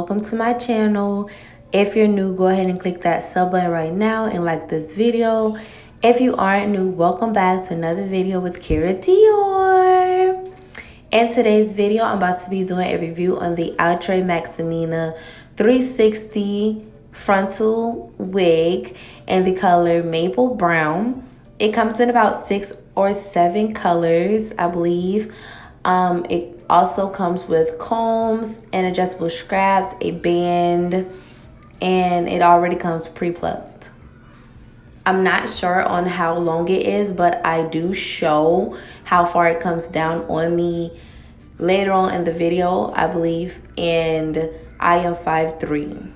welcome to my channel. If you're new, go ahead and click that sub button right now and like this video. If you aren't new, welcome back to another video with Kera Dior. In today's video, I'm about to be doing a review on the Outre Maximina 360 frontal wig in the color Maple Brown. It comes in about 6 or 7 colors, I believe. It also comes with combs and adjustable straps, a band, and it already comes pre-plucked. I'm not sure on how long it is, but I do show how far it comes down on me later on in the video, I believe, and I am 5'3".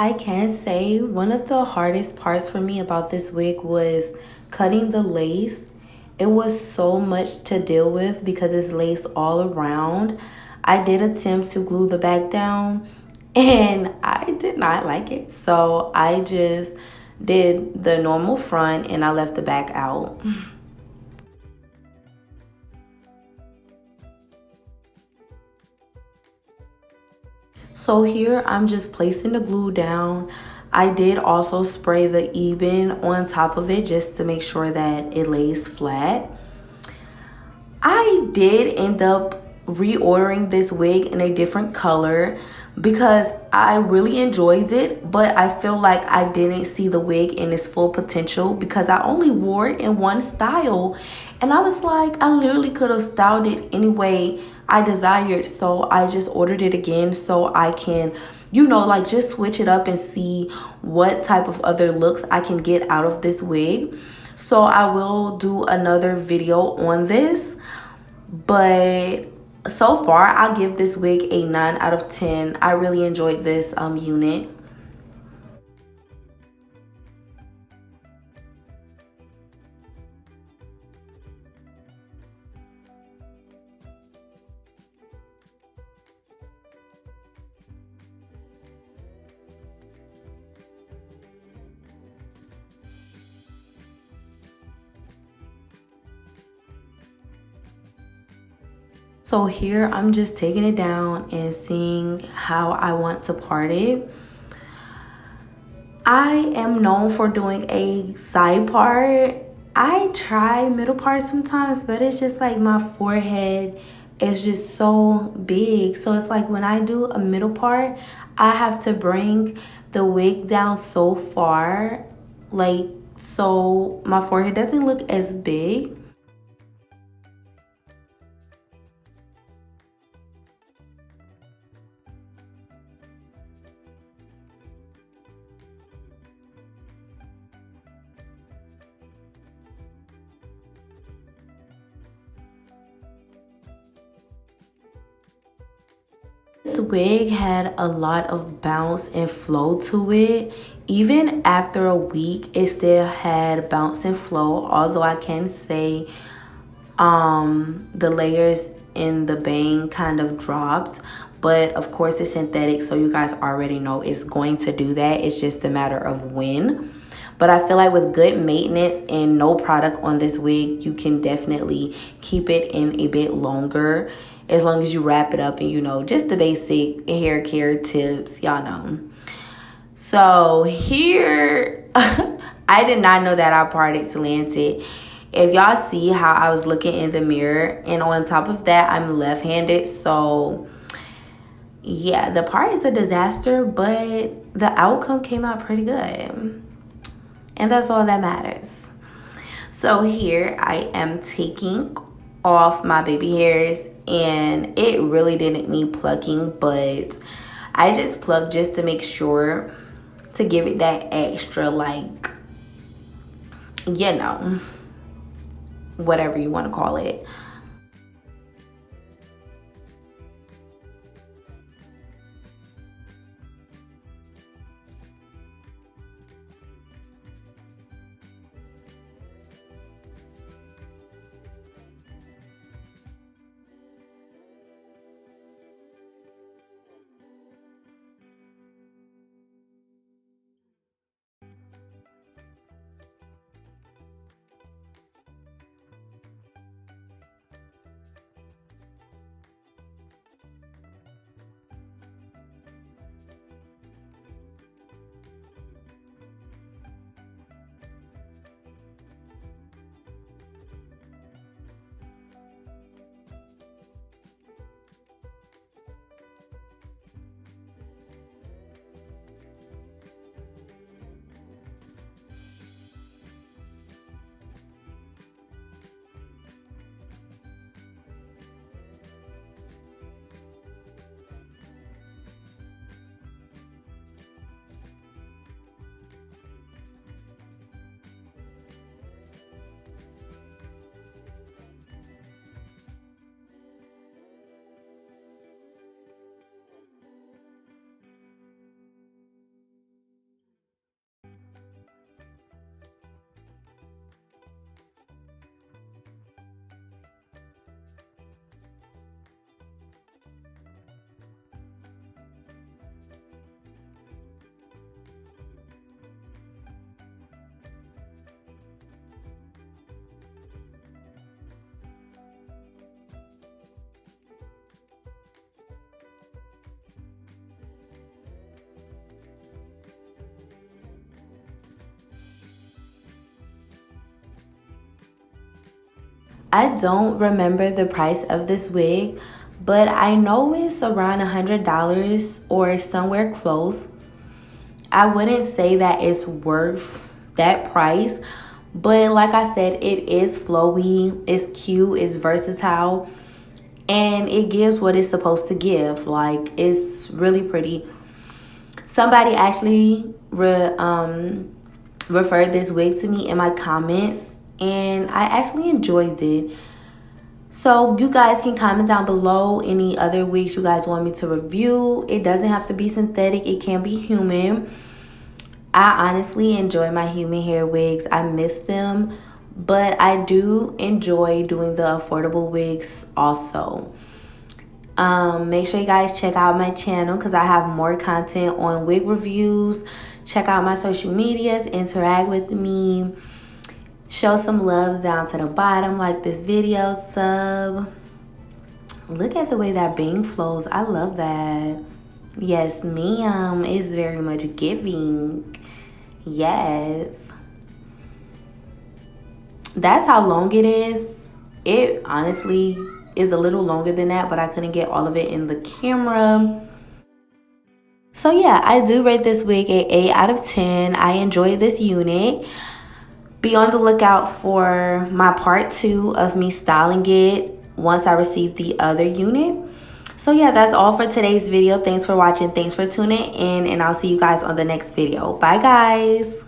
I can say one of the hardest parts for me about this wig was cutting the lace. It was so much to deal with because it's lace all around. I did attempt to glue the back down and I did not like it. So I just did the normal front and I left the back out. So here I'm just placing the glue down. I did also spray the Eben on top of it just to make sure that it lays flat. I did end up reordering this wig in a different color because I really enjoyed it, but I feel like I didn't see the wig in its full potential because I only wore it in one style. And I was like, I literally could have styled it any way I desired. So I just ordered it again so I can, you know, like just switch it up and see what type of other looks I can get out of this wig. So I will do another video on this, but so far I'll give this wig a 9 out of 10. I really enjoyed this unit. So here I'm just taking it down and seeing how I want to part it. I am known for doing a side part. I try middle part sometimes, but it's just like my forehead is just so big. So it's like when I do a middle part, I have to bring the wig down so far, like so my forehead doesn't look as big. This wig had a lot of bounce and flow to it. Even after a week, it still had bounce and flow, although I can say the layers in the bang kind of dropped. But of course it's synthetic, so you guys already know it's going to do that. It's just a matter of when. But I feel like with good maintenance and no product on this wig, you can definitely keep it in a bit longer, as long as you wrap it up and, you know, just the basic hair care tips, y'all know. So here, I did not know that I parted slanted. If y'all see how I was looking in the mirror, and on top of that, I'm left-handed. So yeah, the part is a disaster, but the outcome came out pretty good. And that's all that matters. So here I am taking off my baby hairs, and it really didn't need plucking, but I just plucked just to make sure, to give it that extra, like, you know, whatever you want to call it. I don't remember the price of this wig, but I know it's around $100 or somewhere close. I wouldn't say that it's worth that price, but like I said, it is flowy, it's cute, it's versatile, and it gives what it's supposed to give. Like, it's really pretty. Somebody actually referred this wig to me in my comments, and I actually enjoyed it. So you guys can comment down below any other wigs you guys want me to review. It doesn't have to be synthetic, it can be human. I honestly enjoy my human hair wigs. I miss them, but I do enjoy doing the affordable wigs also. Make sure you guys check out my channel because I have more content on wig reviews. Check out my social medias, interact with me, show some love down to the bottom, like this video, sub. Look at the way that bang flows. I love that. Yes, ma'am. It's very much giving. Yes. That's how long it is. It honestly is a little longer than that, but I couldn't get all of it in the camera. So yeah, I do rate this wig a 8 out of 10. I enjoyed this unit. Be on the lookout for my part 2 of me styling it once I receive the other unit. So yeah, that's all for today's video. Thanks for watching. Thanks for tuning in, and I'll see you guys on the next video. Bye, guys.